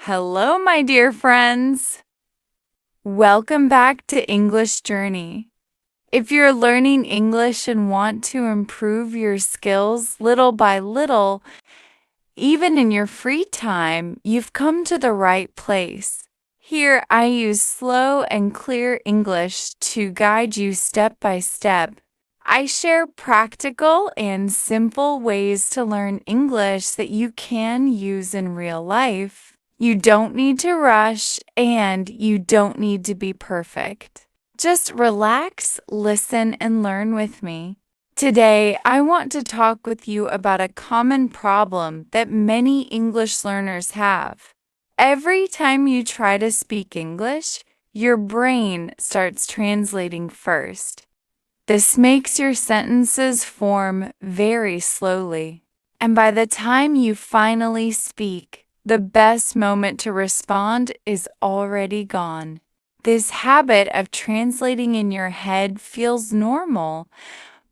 Hello, my dear friends. Welcome back to English Journey. If you're learning English and want to improve your skills little by little, even in your free time, you've come to the right place. Here, I use slow and clear English to guide you step by step. I share practical and simple ways to learn English that you can use in real life. You don't need to rush, and you don't need to be perfect. Just relax, listen, and learn with me. Today, I want to talk with you about a common problem that many English learners have. Every time you try to speak English, your brain starts translating first. This makes your sentences form very slowly, and by the time you finally speak, the best moment to respond is already gone. This habit of translating in your head feels normal,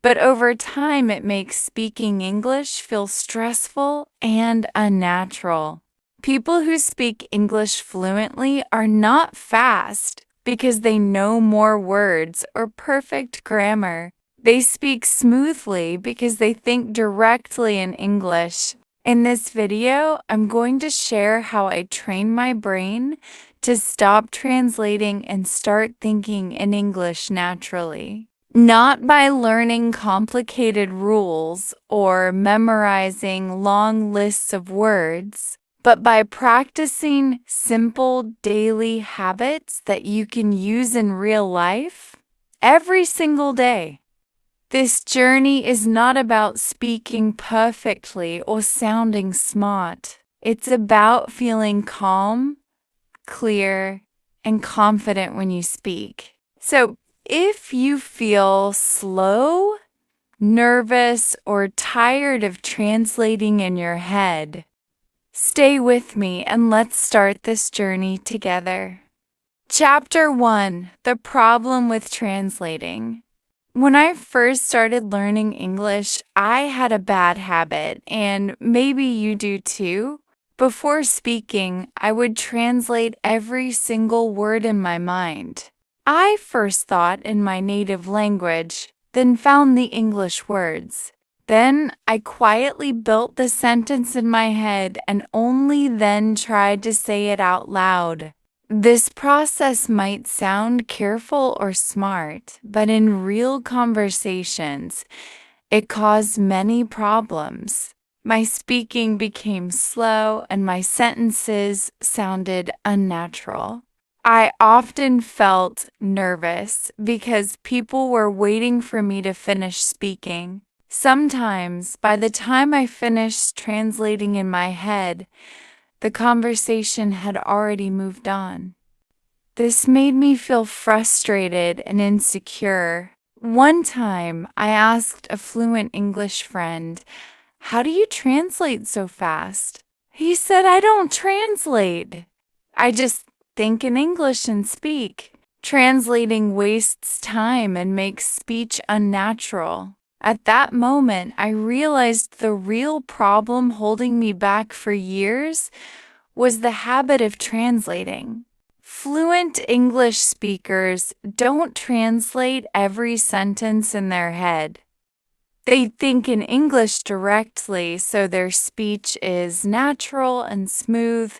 but over time it makes speaking English feel stressful and unnatural. People who speak English fluently are not fast because they know more words or perfect grammar. They speak smoothly because they think directly in English. In this video, I'm going to share how I train my brain to stop translating and start thinking in English naturally. Not by learning complicated rules or memorizing long lists of words, but by practicing simple daily habits that you can use in real life every single day. This journey is not about speaking perfectly or sounding smart. It's about feeling calm, clear, and confident when you speak. So, if you feel slow, nervous, or tired of translating in your head, stay with me and let's start this journey together. Chapter 1: The Problem with Translating. When I first started learning English, I had a bad habit, and maybe you do too. Before speaking, I would translate every single word in my mind. I first thought in my native language, then found the English words. Then I quietly built the sentence in my head and only then tried to say it out loud. This process might sound careful or smart, but in real conversations, it caused many problems. My speaking became slow and my sentences sounded unnatural. I often felt nervous because people were waiting for me to finish speaking. Sometimes, by the time I finished translating in my head, the conversation had already moved on. This made me feel frustrated and insecure. One time, I asked a fluent English friend, "How do you translate so fast?" He said, "I don't translate. I just think in English and speak." Translating wastes time and makes speech unnatural. At that moment, I realized the real problem holding me back for years was the habit of translating. Fluent English speakers don't translate every sentence in their head. They think in English directly, so their speech is natural and smooth.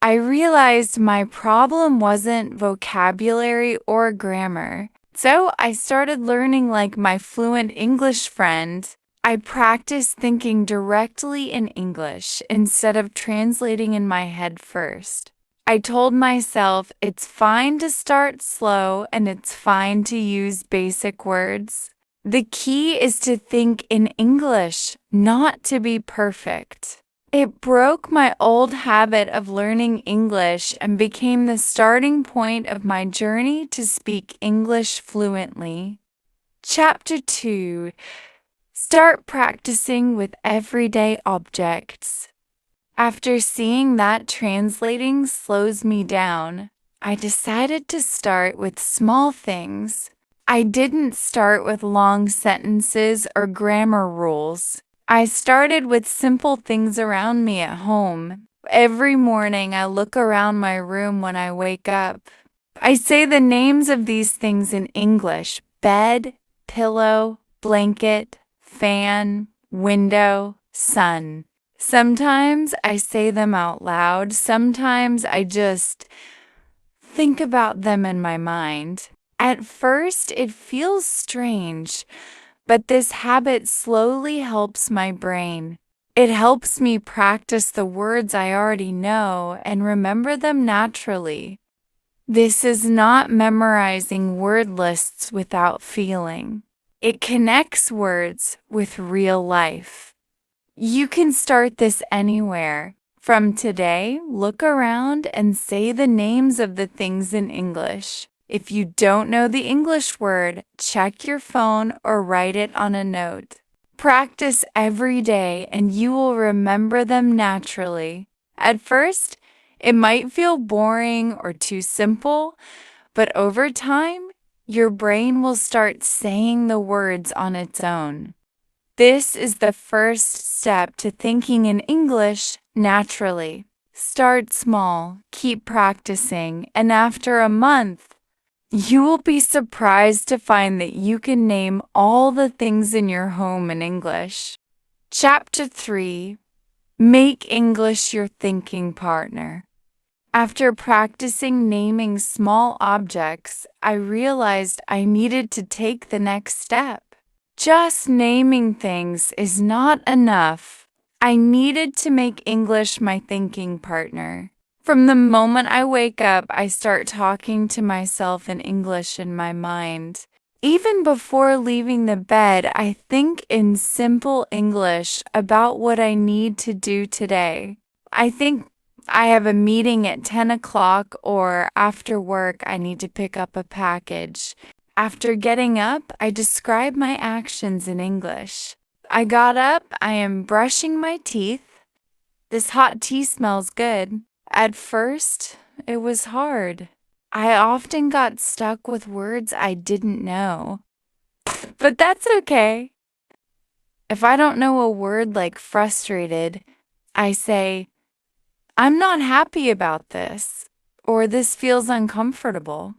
I realized my problem wasn't vocabulary or grammar. So I started learning like my fluent English friend. I practiced thinking directly in English instead of translating in my head first. I told myself it's fine to start slow and it's fine to use basic words. The key is to think in English, not to be perfect. It broke my old habit of learning English and became the starting point of my journey to speak English fluently. Chapter 2: Start practicing with everyday objects. After seeing that translating slows me down, I decided to start with small things. I didn't start with long sentences or grammar rules. I started with simple things around me at home. Every morning I look around my room when I wake up. I say the names of these things in English: bed, pillow, blanket, fan, window, sun. Sometimes I say them out loud. Sometimes I just think about them in my mind. At first, it feels strange, but this habit slowly helps my brain. It helps me practice the words I already know and remember them naturally. This is not memorizing word lists without feeling. It connects words with real life. You can start this anywhere. From today, look around and say the names of the things in English. If you don't know the English word, check your phone or write it on a note. Practice every day and you will remember them naturally. At first, it might feel boring or too simple, but over time, your brain will start saying the words on its own. This is the first step to thinking in English naturally. Start small, keep practicing, and after a month, you will be surprised to find that you can name all the things in your home in English. Chapter 3: Make English your thinking partner. After practicing naming small objects, I realized I needed to take the next step. Just naming things is not enough. I needed to make English my thinking partner. From the moment I wake up, I start talking to myself in English in my mind. Even before leaving the bed, I think in simple English about what I need to do today. I think I have a meeting at 10 o'clock, or after work I need to pick up a package. After getting up, I describe my actions in English. I got up, I am brushing my teeth. This hot tea smells good. At first, it was hard. I often got stuck with words I didn't know. But that's okay. If I don't know a word like frustrated, I say, "I'm not happy about this," or "this feels uncomfortable."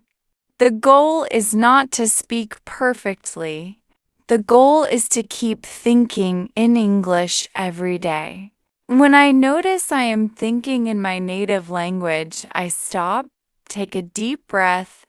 The goal is not to speak perfectly. The goal is to keep thinking in English every day. When I notice I am thinking in my native language, I stop, take a deep breath,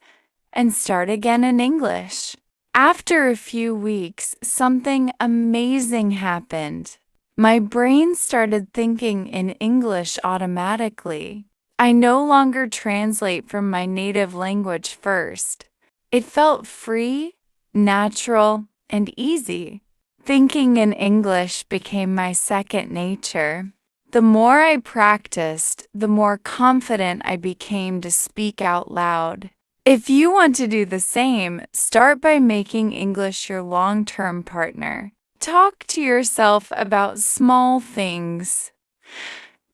and start again in English. After a few weeks, something amazing happened. My brain started thinking in English automatically. I no longer translate from my native language first. It felt free, natural, and easy. Thinking in English became my second nature. The more I practiced, the more confident I became to speak out loud. If you want to do the same, start by making English your long-term partner. Talk to yourself about small things.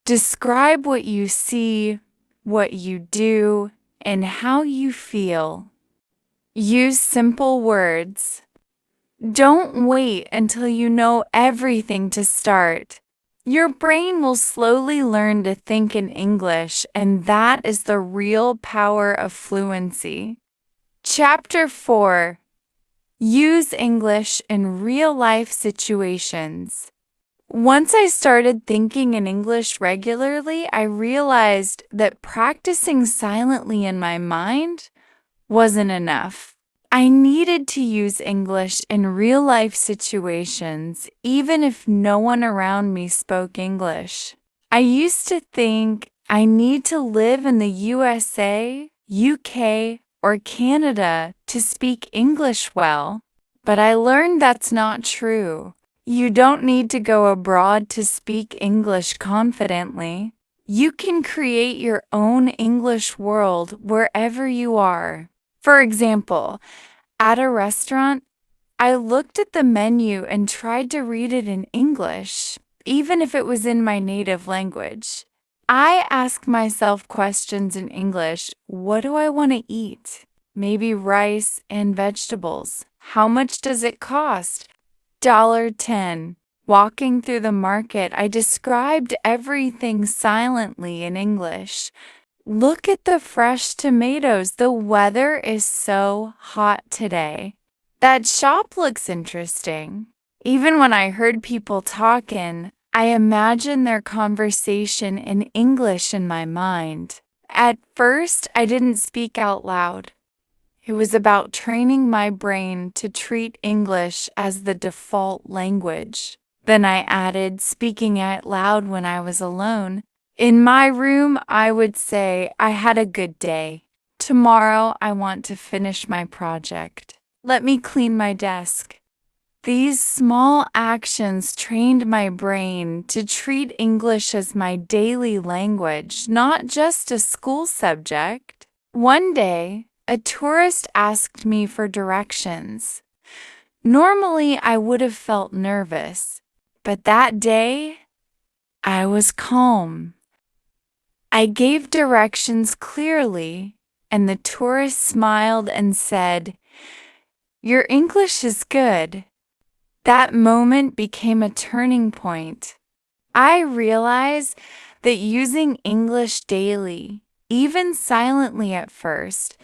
Describe what you see, what you do, and how you feel. Use simple words. Don't wait until you know everything to start. Your brain will slowly learn to think in English, and that is the real power of fluency. Chapter 4: Use English in real-life situations. Once I started thinking in English regularly, I realized that practicing silently in my mind wasn't enough. I needed to use English in real-life situations, even if no one around me spoke English. I used to think I need to live in the USA, UK, or Canada to speak English well. But I learned that's not true. You don't need to go abroad to speak English confidently. You can create your own English world wherever you are. For example, at a restaurant, I looked at the menu and tried to read it in English, even if it was in my native language. I asked myself questions in English. What do I want to eat? Maybe rice and vegetables. How much does it cost? $10. Walking through the market, I described everything silently in English. Look at the fresh tomatoes. The weather is so hot today. That shop looks interesting. Even when I heard people talking, I imagined their conversation in English in my mind. At first, I didn't speak out loud. It was about training my brain to treat English as the default language. Then I added speaking out loud when I was alone. In my room, I would say, I had a good day. Tomorrow, I want to finish my project. Let me clean my desk. These small actions trained my brain to treat English as my daily language, not just a school subject. One day, a tourist asked me for directions. Normally, I would have felt nervous. But that day, I was calm. I gave directions clearly, and the tourist smiled and said, "Your English is good." That moment became a turning point. I realized that using English daily, even silently at first,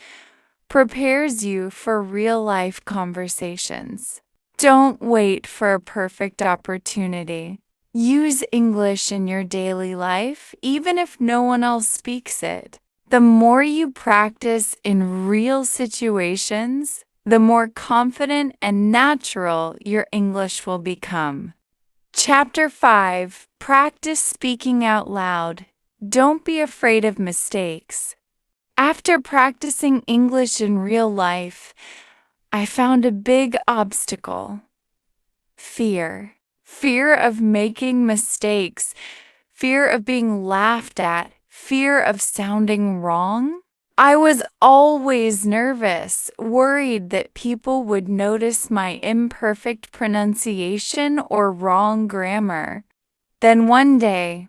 prepares you for real-life conversations. Don't wait for a perfect opportunity. Use English in your daily life, even if no one else speaks it. The more you practice in real situations, the more confident and natural your English will become. Chapter 5. Practice speaking out loud. Don't be afraid of mistakes. After practicing English in real life, I found a big obstacle. Fear. Fear of making mistakes. Fear of being laughed at. Fear of sounding wrong. I was always nervous, worried that people would notice my imperfect pronunciation or wrong grammar. Then one day,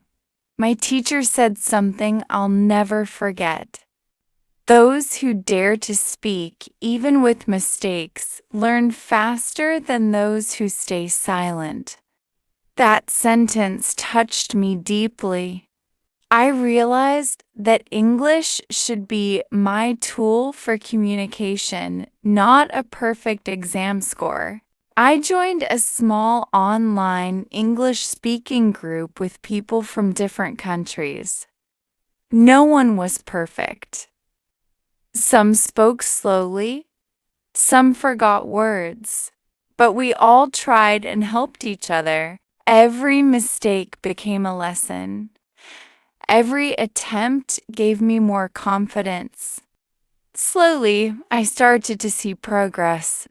my teacher said something I'll never forget. Those who dare to speak, even with mistakes, learn faster than those who stay silent. That sentence touched me deeply. I realized that English should be my tool for communication, not a perfect exam score. I joined a small online English speaking group with people from different countries. No one was perfect. Some spoke slowly, some forgot words, but we all tried and helped each other. Every mistake became a lesson. Every attempt gave me more confidence. Slowly, I started to see progress.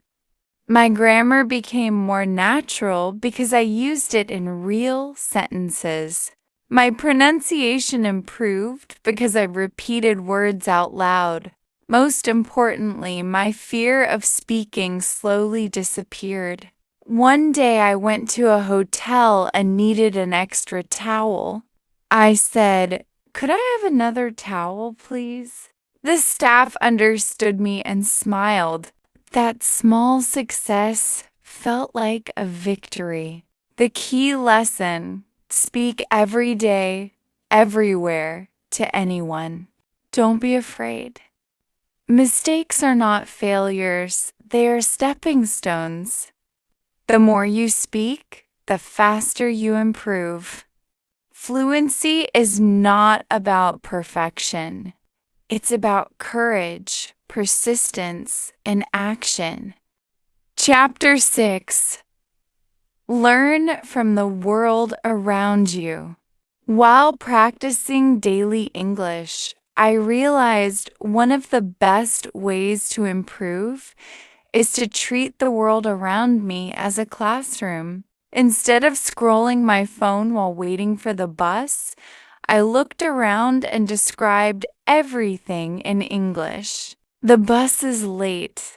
My grammar became more natural because I used it in real sentences. My pronunciation improved because I repeated words out loud. Most importantly, my fear of speaking slowly disappeared. One day I went to a hotel and needed an extra towel. I said, "Could I have another towel, please?" The staff understood me and smiled. That small success felt like a victory. The key lesson: speak every day, everywhere, to anyone. Don't be afraid. Mistakes are not failures, they are stepping stones. The more you speak, the faster you improve. Fluency is not about perfection. It's about courage, persistence, and action. Chapter 6. Learn from the world around you. While practicing daily English, I realized one of the best ways to improve is to treat the world around me as a classroom. Instead of scrolling my phone while waiting for the bus, I looked around and described everything in English. The bus is late.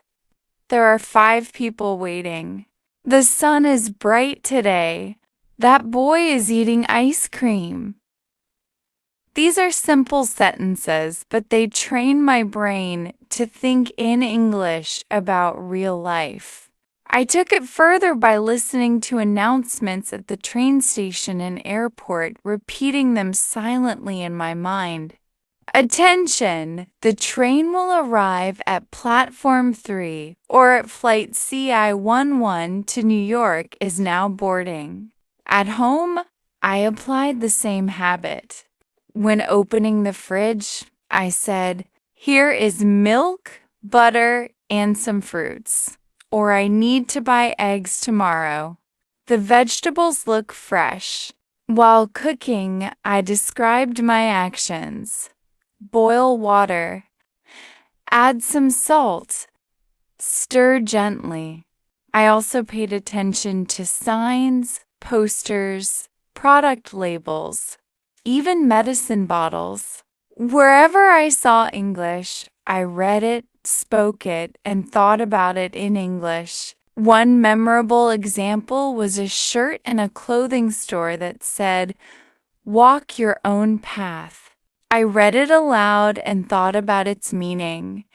There are 5 people waiting. The sun is bright today. That boy is eating ice cream. These are simple sentences, but they train my brain to think in English about real life. I took it further by listening to announcements at the train station and airport, repeating them silently in my mind. Attention! The train will arrive at Platform 3 or at Flight CI-11 to New York is now boarding. At home, I applied the same habit. When opening the fridge, I said, "Here is milk, butter, and some fruits," or "I need to buy eggs tomorrow." The vegetables look fresh. While cooking, I described my actions. Boil water. Add some salt. Stir gently. I also paid attention to signs, posters, product labels, even medicine bottles. Wherever I saw English, I read it, spoke it, and thought about it in English. One memorable example was a shirt in a clothing store that said, "Walk your own path." I read it aloud and thought about its meaning.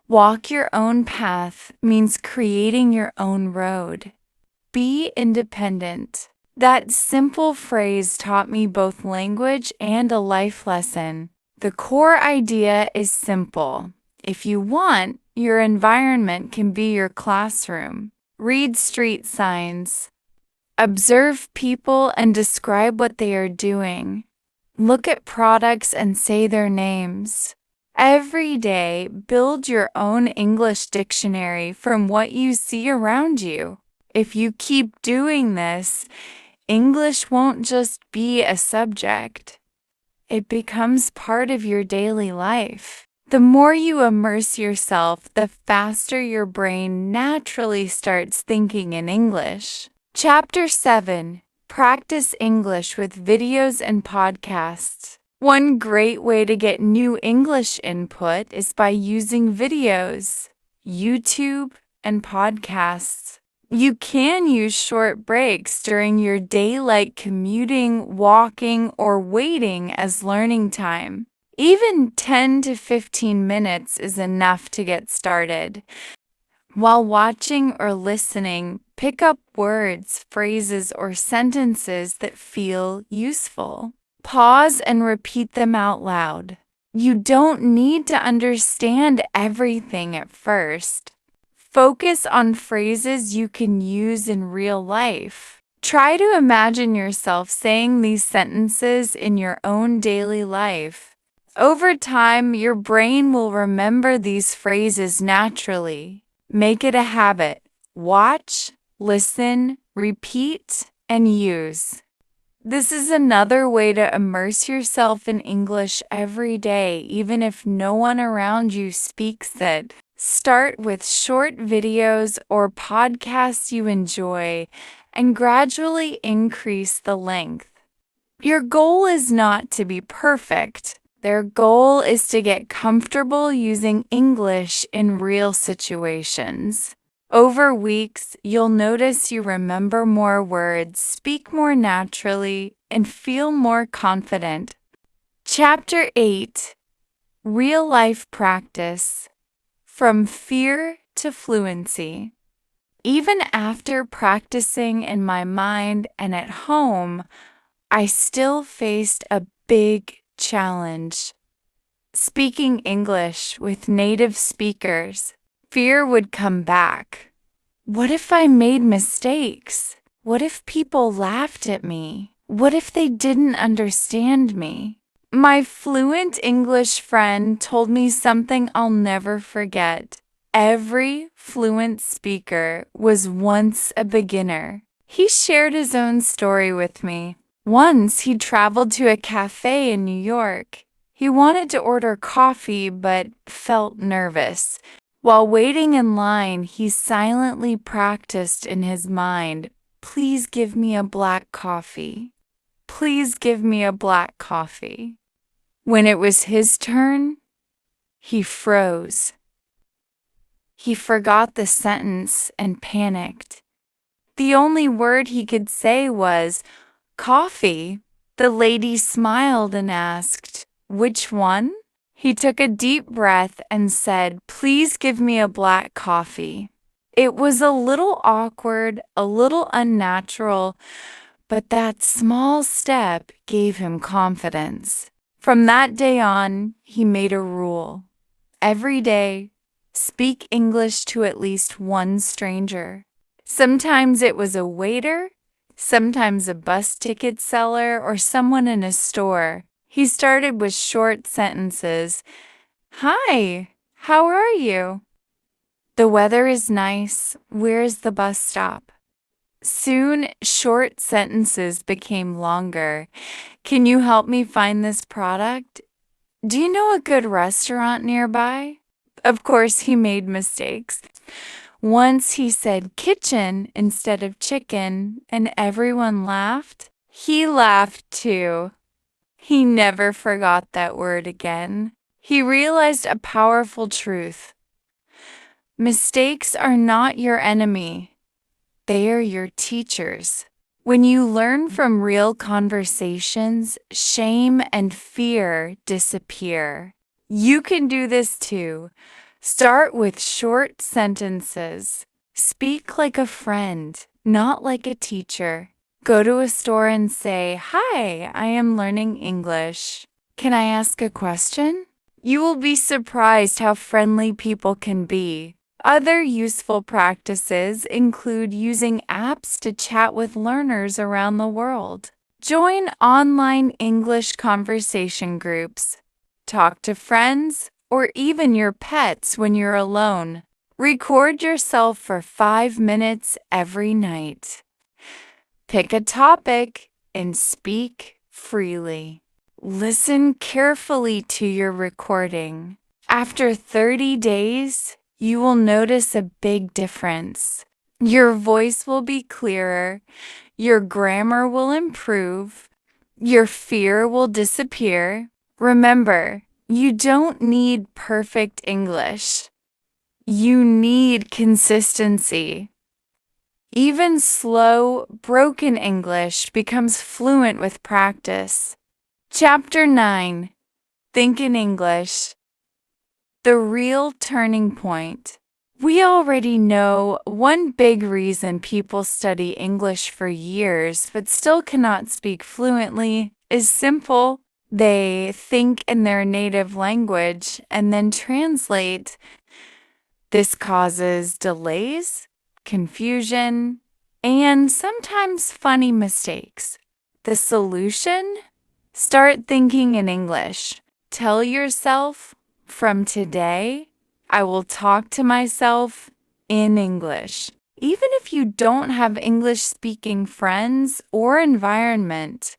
Walk your own path means creating your own road. Be independent. That simple phrase taught me both language and a life lesson. The core idea is simple. If you want, your environment can be your classroom. Read street signs. Observe people and describe what they are doing. Look at products and say their names. Every day, build your own English dictionary from what you see around you. If you keep doing this, English won't just be a subject. It becomes part of your daily life. The more you immerse yourself, the faster your brain naturally starts thinking in English. Chapter 7. Practice English with videos and podcasts. One great way to get new English input is by using videos, YouTube, and podcasts. You can use short breaks during your day like commuting, walking, or waiting as learning time. Even 10 to 15 minutes is enough to get started. While watching or listening, pick up words, phrases, or sentences that feel useful. Pause and repeat them out loud. You don't need to understand everything at first. Focus on phrases you can use in real life. Try to imagine yourself saying these sentences in your own daily life. Over time, your brain will remember these phrases naturally. Make it a habit. Watch, listen, repeat, and use. This is another way to immerse yourself in English every day, even if no one around you speaks it. Start with short videos or podcasts you enjoy and gradually increase the length. Your goal is not to be perfect. Their goal is to get comfortable using English in real situations. Over weeks, you'll notice you remember more words, speak more naturally, and feel more confident. Chapter 8. Real-life practice. From fear to fluency. Even after practicing in my mind and at home, I still faced a big challenge. Speaking English with native speakers, fear would come back. What if I made mistakes? What if people laughed at me? What if they didn't understand me? My fluent English friend told me something I'll never forget. Every fluent speaker was once a beginner. He shared his own story with me. Once he traveled to a cafe in New York. He wanted to order coffee but felt nervous. While waiting in line, he silently practiced in his mind, "Please give me a black coffee. Please give me a black coffee." When it was his turn, he froze. He forgot the sentence and panicked. The only word he could say was, "Coffee." The lady smiled and asked, "Which one?" He took a deep breath and said, "Please give me a black coffee." It was a little awkward, a little unnatural, but that small step gave him confidence. From that day on, he made a rule. Every day, speak English to at least one stranger. Sometimes it was a waiter, sometimes a bus ticket seller, or someone in a store. He started with short sentences. Hi, how are you? The weather is nice. Where's the bus stop? Soon, short sentences became longer. Can you help me find this product? Do you know a good restaurant nearby? Of course, he made mistakes. Once he said kitchen instead of chicken, and everyone laughed. He laughed too. He never forgot that word again. He realized a powerful truth. Mistakes are not your enemy. They are your teachers. When you learn from real conversations, shame and fear disappear. You can do this too. Start with short sentences. Speak like a friend, not like a teacher. Go to a store and say, "Hi, I am learning English. Can I ask a question?" You will be surprised how friendly people can be. Other useful practices include using apps to chat with learners around the world. Join online English conversation groups. Talk to friends or even your pets when you're alone. Record yourself for 5 minutes every night. Pick a topic and speak freely. Listen carefully to your recording. After 30 days, you will notice a big difference. Your voice will be clearer, your grammar will improve, your fear will disappear. Remember, you don't need perfect English. You need consistency. Even slow, broken English becomes fluent with practice. Chapter 9. Think in English. The real turning point. We already know one big reason people study English for years but still cannot speak fluently is simple. They think in their native language and then translate. This causes delays, confusion, and sometimes funny mistakes. The solution? Start thinking in English. Tell yourself, from today, I will talk to myself in English. Even if you don't have English-speaking friends or environment,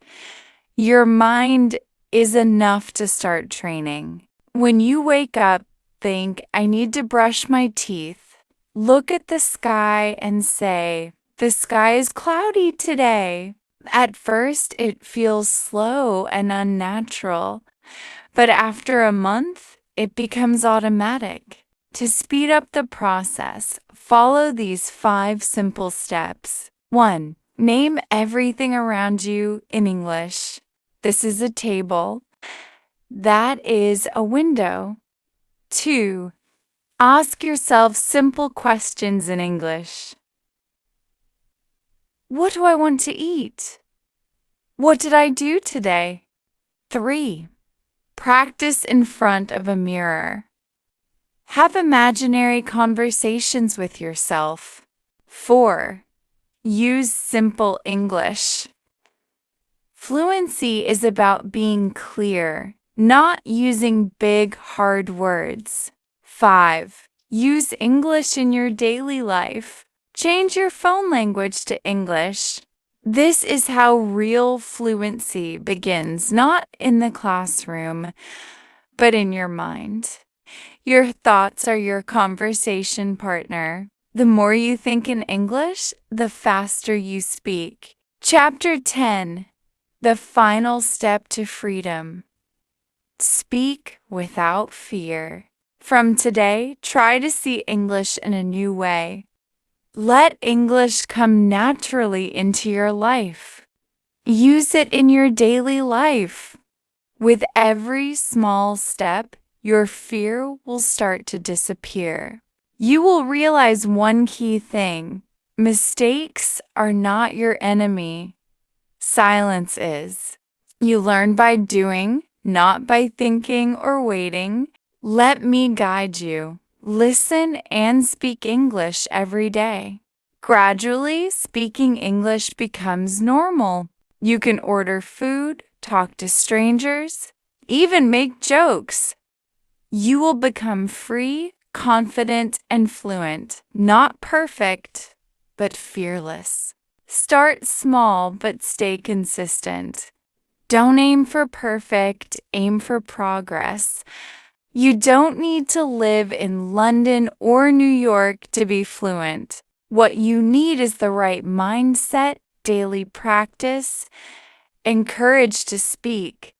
your mind is enough to start training. When you wake up, think, I need to brush my teeth. Look at the sky and say, the sky is cloudy today. At first, it feels slow and unnatural, but after a month, it becomes automatic. To speed up the process, follow these 5 simple steps. 1. Name everything around you in English. This is a table. That is a window. 2. Ask yourself simple questions in English. What do I want to eat? What did I do today? 3. Practice in front of a mirror. Have imaginary conversations with yourself. 4. Use simple English. Fluency is about being clear, not using big, hard words. 5. Use English in your daily life. Change your phone language to English. This is how real fluency begins, not in the classroom, but in your mind. Your thoughts are your conversation partner. The more you think in English, the faster you speak. Chapter 10. The final step to freedom. Speak without fear. From today, try to see English in a new way. Let English come naturally into your life. Use it in your daily life. With every small step, your fear will start to disappear. you will realize one key thing. Mistakes are not your enemy. Silence is. You learn by doing, not by thinking or waiting. Let me guide you. Listen and speak English every day. Gradually, speaking English becomes normal. You can order food, talk to strangers, even make jokes. You will become free, confident, and fluent. Not perfect, but fearless. Start small, but stay consistent. Don't aim for perfect, aim for progress. You don't need to live in London or New York to be fluent. What you need is the right mindset, daily practice, and courage to speak.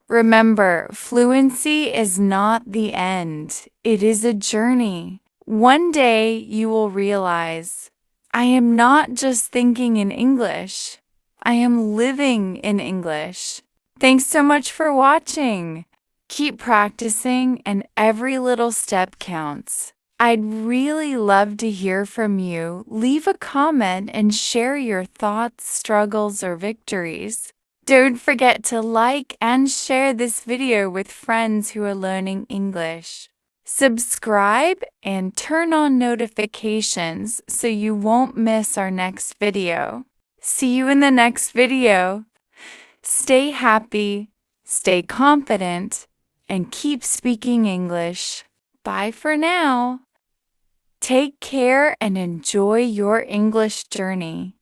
Remember, fluency is not the end. It is a journey. One day you will realize, I am not just thinking in English. I am living in English. Thanks so much for watching. Keep practicing, and every little step counts. I'd really love to hear from you. Leave a comment and share your thoughts, struggles, or victories. Don't forget to like and share this video with friends who are learning English. Subscribe and turn on notifications so you won't miss our next video. See you in the next video. Stay happy, stay confident, and keep speaking English. Bye for now. Take care and enjoy your English journey.